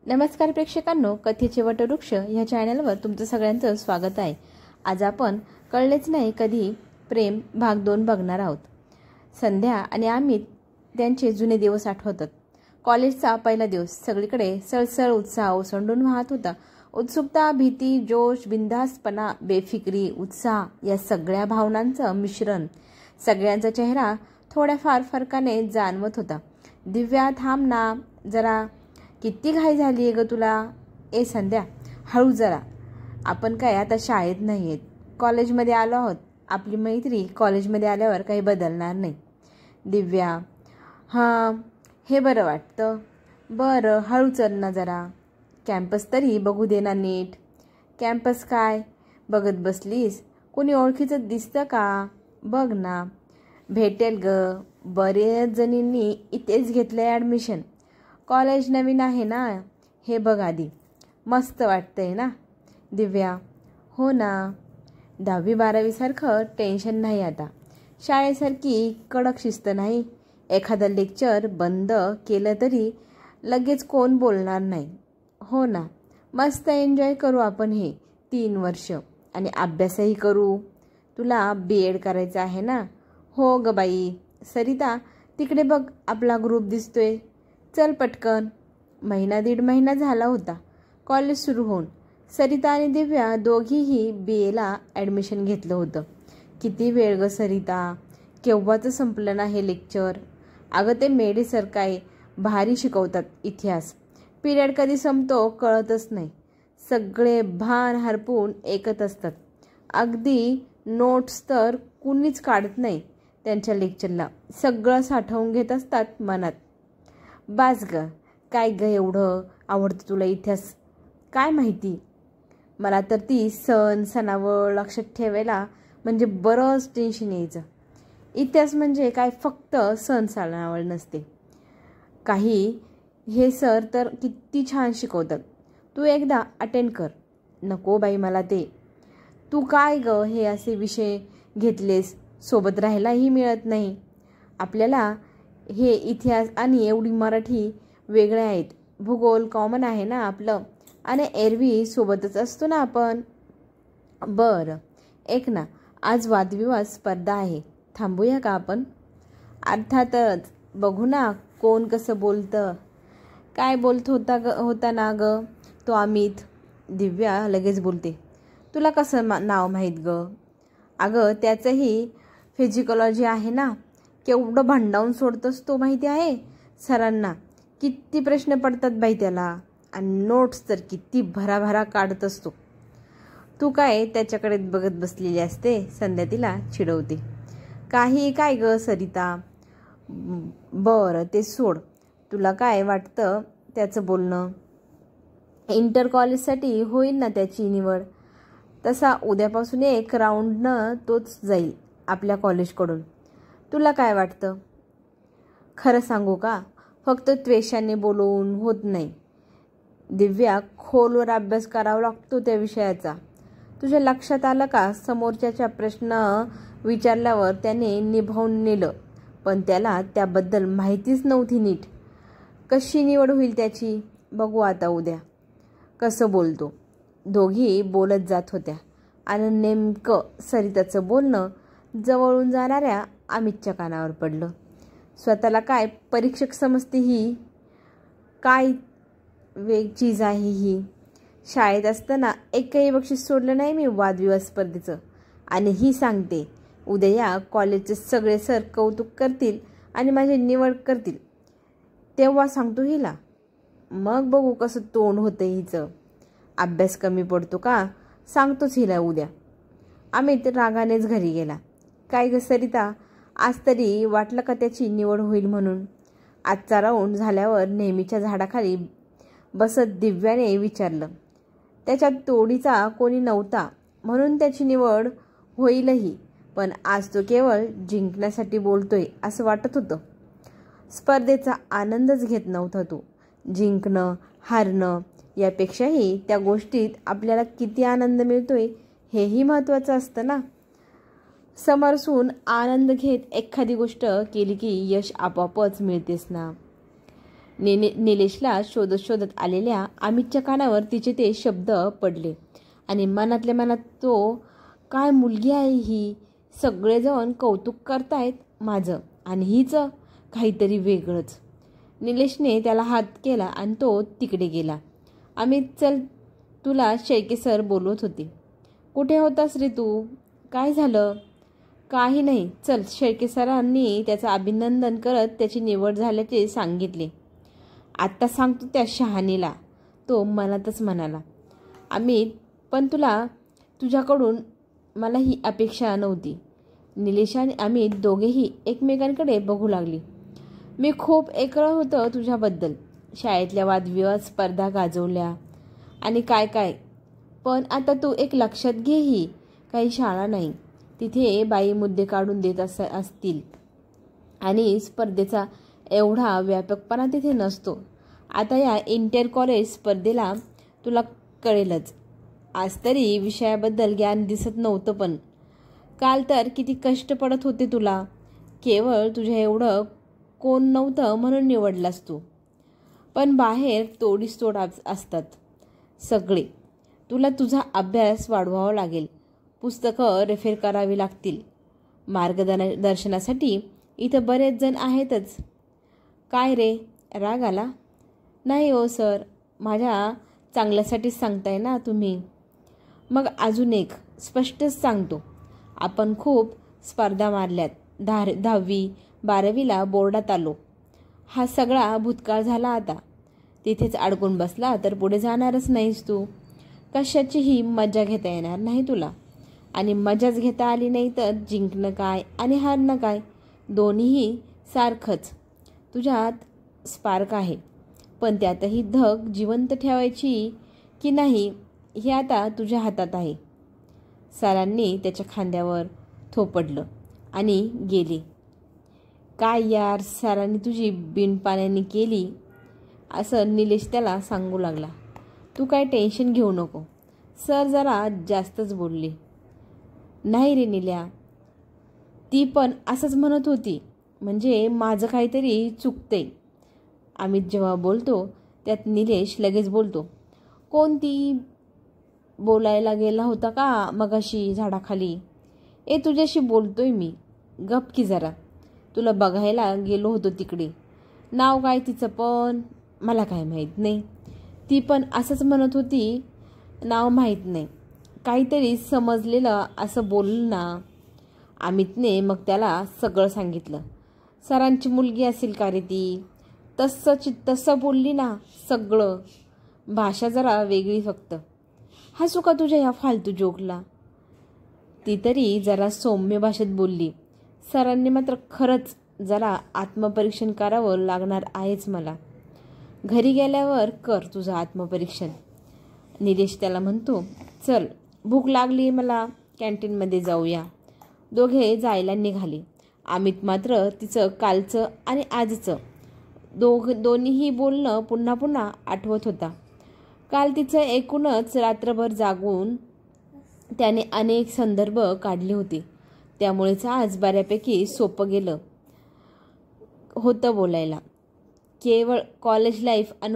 नमस्कार प्रेक्षकांनो, कथेचे वटवृक्ष ह्या चॅनलवर तुमचं सगळ्यांचं स्वागत आहे। आज आपण कळलेच नाही कधी प्रेम भाग 2 बघणार आहोत। संध्या आणि अमित त्यांचे जुने दिवस आठवतात। कॉलेजचा पहिला दिवस, सगळीकडे सळसळ उत्साह ओसंडून वाहत होता। उत्सुकता, भीती, जोश, बिनधास्तपणा, बेफिक्री, उत्साह या सगळ्या भावनांचं मिश्रण सगळ्यांचा चेहरा थोड्याफार फरकाने जाणवत होता। दिव्या, थांब ना जरा, किती घाई झाली आहे ग तुला? ए संध्या, हळू जरा, आपण काय आता शाळेत नाही आहेत, कॉलेजमध्ये आलो आहोत। आपली मैत्री कॉलेजमध्ये आल्यावर काही बदलणार नाही। दिव्या, हां हे बरं वाटतं। बरं हळू चल ना जरा, कॅम्पस तरी बघू दे ना नीट। कॅम्पस काय बघत बसलीस? कोणी ओळखीचं दिसतं का? बघ ना, भेटेल ग, बरेच जणींनी इथेच घेतलं आहे ॲडमिशन। कॉलेज नवीन आहे ना, हे बघ आधी, मस्त वाटतंय ना? दिव्या, हो ना, 10वी-12वी सारखं टेन्शन नाही आता, शाळेसारखी कडक शिस्त नाही, एखादं लेक्चर बंद केलं तरी लगेच कोण बोलणार नाही। हो ना, मस्त एन्जॉय करू आपण हे 3 वर्ष आणि अभ्यासही करू। तुला BEd करायचं आहे ना? हो ग बाई। सरिता, तिकडे बघ आपला ग्रुप दिसतोय, चल पटकन। महिना दीड महिना झाला होता कॉलेज सुरू होऊन। सरिता आणि दिव्या दोघीही BAला ॲडमिशन घेतलं होतं। किती वेळ ग सरिता, केव्हाचं संपलं ना हे लेक्चर? अगं ते मेडे सर काय भारी शिकवतात इतिहास, पिरियड कधी संपतो कळतच नाही, सगळे भान हरपून ऐकत असतात, अगदी नोट्स तर कुणीच काढत नाही त्यांच्या लेक्चरला, सगळं साठवून घेत असतात मनात। बास ग, काय ग एवढं आवडतं तुला इतिहास? काय माहिती, मला तर ती सणावळ लक्षात ठेवायला म्हणजे बरंच टेन्शन यायचं। इतिहास म्हणजे काय फक्त सणावळ नसते काही, हे सर तर किती छान शिकवतात, तू एकदा अटेंड कर। नको बाई मला ते, तू काय ग हे असे विषय घेतलेस, सोबत राहायलाही मिळत नाही आपल्याला। हे इतिहास आणि एवढी मराठी वेगळे आहेत, भूगोल कॉमन आहे ना आपलं, आणि एरवी सोबतच असतो ना आपण। बरं ऐक ना, आज वादविवाद स्पर्धा आहे, थांबूया का आपण? अर्थातच, बघू ना कोण कसं बोलतं। काय बोलत होता ना ग तो अमित? दिव्या लगेच बोलते, तुला कसं नाव माहीत ग? अगं त्याचंही फिजिकॉलॉजी आहे ना, केवढं भांडावून सोडतोस तो माहिती आहे सरांना, किती प्रश्न पडतात बाई त्याला, आणि नोट्स तर किती भराभरा काढत असतो। तू काय त्याच्याकडे बघत बसलेली असते, संध्या तिला चिडवते। काही काय ग सरिता, बरं ते सोड, तुला काय वाटतं त्याचं बोलणं? इंटर कॉलेजसाठी होईल ना त्याची निवड, तसा उद्यापासून एक राऊंडनं तोच जाईल आपल्या कॉलेजकडून। तुला काय वाटतं? खरं सांगू का, फक्त त्वेषाने बोलवून होत नाही दिव्या, खोलवर अभ्यास करावा लागतो त्या विषयाचा। तुझ्या लक्षात आलं का, समोरच्याचा प्रश्न विचारल्यावर त्याने निभावून नेलं, पण त्याला त्याबद्दल माहितीच नव्हती नीट। कशी निवड होईल त्याची बघू आता उद्या, कसं बोलतो। दोघी बोलत जात होत्या आणि नेमकं सरिताचं बोलणं जवळून जाणाऱ्या अमितच्या कानावर पडलं। स्वतःला काय परीक्षक समजते ही? काय वेग चीज आहे ही? शाळेत असताना एकही बक्षीस सोडलं नाही मी वादविवाद स्पर्धेचं, आणि ही सांगते उद्या या कॉलेजचे सगळे सर कौतुक करतील आणि माझी निवड करतील, तेव्हा सांगतो हिला, मग बघू कसं तोंड होतं हिचं। अभ्यास कमी पडतो का सांगतोच हिला उद्या। अमित रागानेच घरी गेला। काय ग सरिता, आज तरी वाटलं का त्याची निवड होईल म्हणून? आजचा राऊंड झाल्यावर नेहमीच्या झाडाखाली बसत दिव्याने विचारलं। त्याच्यात तोडीचा कोणी नव्हता म्हणून त्याची निवड होईलही, पण आज तो केवळ जिंकण्यासाठी बोलतोय असं वाटत होतं। स्पर्धेचा आनंदच घेत नव्हता तो, जिंकणं हारणं यापेक्षाही त्या गोष्टीत आपल्याला किती आनंद मिळतोय हेही महत्त्वाचं असतं ना। समरसून आनंद घेत एखादी गोष्ट केली की यश आपोआपच मिळतेच ना। निलेशला शोधत शोधत आलेल्या अमितच्या कानावर तिचे ते शब्द पडले आणि मनातल्या मनात तो, काय मुलगी आहे ही, सगळेजण कौतुक करतायत माझं आणि हीच काहीतरी वेगळंच. निलेशने त्याला हात केला आणि तो तिकडे गेला. अमित, चल, तुला शेळके सर बोलवत होते. कुठे होतास रे तू? काय झालं? काही नाही, चल. शेळके सरांनी त्याचं अभिनंदन करत त्याची निवड झाल्याचे सांगितले. आत्ता सांगतो त्या शहाणीला, तो मनातच म्हणाला. अमित, पण तुझ्याकडून मला ही अपेक्षा नव्हती. निलेश आणि अमित दोघेही एकमेकांकडे बघू लागली. मी खूप ऐकलं होतं तुझ्याबद्दल, शाळेतल्या वादविवाद स्पर्धा गाजवल्या आणि काय काय, पण आता तू एक लक्षात घे, ही काही शाळा नाही. तिथे बाई मुद्दे काढून देत असतील आणि स्पर्धेचा एवढा व्यापकपणा तिथे नसतो. आता या इंटर कॉलेज स्पर्धेला तुला कळेलच. आज तरी विषयाबद्दल ज्ञान दिसत नव्हतं, पण काल तर किती कष्ट पडत होते तुला. केवळ तुझ्या एवढं कोण नव्हतं म्हणून निवडलास तू. पण बाहेर तोडीस तोड असतात सगळे. तुला तुझा अभ्यास वाढवावा लागेल, पुस्तकं रेफर करावी लागतील. मार्गदर्शनासाठी इथं बरेच जण आहेतच. काय रे, राग आला? नाही हो सर, माझ्या चांगल्यासाठीच सांगताय ना तुम्ही. मग अजून एक स्पष्टच सांगतो, आपण खूप स्पर्धा मारल्यात. 10वी 12वीला बोर्डात आलो. हा सगळा भूतकाळ झाला. आता तिथेच अडकून बसला तर पुढे जाणारच नाहीस तू. कशाचीही मजा घेता येणार नाही तुला. आणि मजाच घेता आली नाही तर जिंकणं काय आणि हारणं काय, दोन्हीही सारखंच. तुझ्यात स्पार्क आहे, पण त्यातही धग जिवंत ठेवायची की नाही हे आता तुझ्या हातात आहे. सरांनी त्याच्या खांद्यावर थोपडलं आणि गेले. काय यार, सरांनी तुझी बिनपाण्याने केली, असं निलेश त्याला सांगू लागला. तू काय टेन्शन घेऊ नको. सर जरा जास्तच बोलले. नाही रे निल्या, ती पण असंच म्हणत होती. म्हणजे माझं काहीतरी चुकतंय. अमित जेव्हा बोलतो त्यात निलेश लगेच बोलतो. कोणती बोलायला गेला होता का मगाशी झाडाखाली? तुझ्याशी बोलतोय मी. गप की जरा. तुला बघायला गेलो होतो तिकडे. नाव काय तिचं पण? मला काय माहीत नाही. ती पण असंच म्हणत होती. नाव माहीत नाही. काहीतरी समजलेलं असं बोल ना. अमितने मग त्याला सगळं सांगितलं. सरांची मुलगी असेल का रे ती? तसं बोलली ना सगळं. भाषा जरा वेगळी फक्त. हसू का तुझ्या ह्या फालतू जोकला? ती तरी जरा सौम्य भाषेत बोलली. सरांनी मात्र खरंच जरा आत्मपरीक्षण करावं लागणार आहेच मला. घरी गेल्यावर कर तुझं आत्मपरीक्षण. निलेश त्याला म्हणतो. चल, भूक लागली मला, कॅन्टीनमध्ये जाऊया. दोघे जायला निघाले. अमित मात्र तिचं कालचं आणि आजचं दोन्हीही बोलणं पुन्हा पुन्हा आठवत होता. काल तिचं एकूणच रात्रभर जागून त्याने अनेक संदर्भ काढले होते. त्यामुळेच आज बऱ्यापैकी सोपं गेलं होतं बोलायला. केवळ कॉलेज लाईफ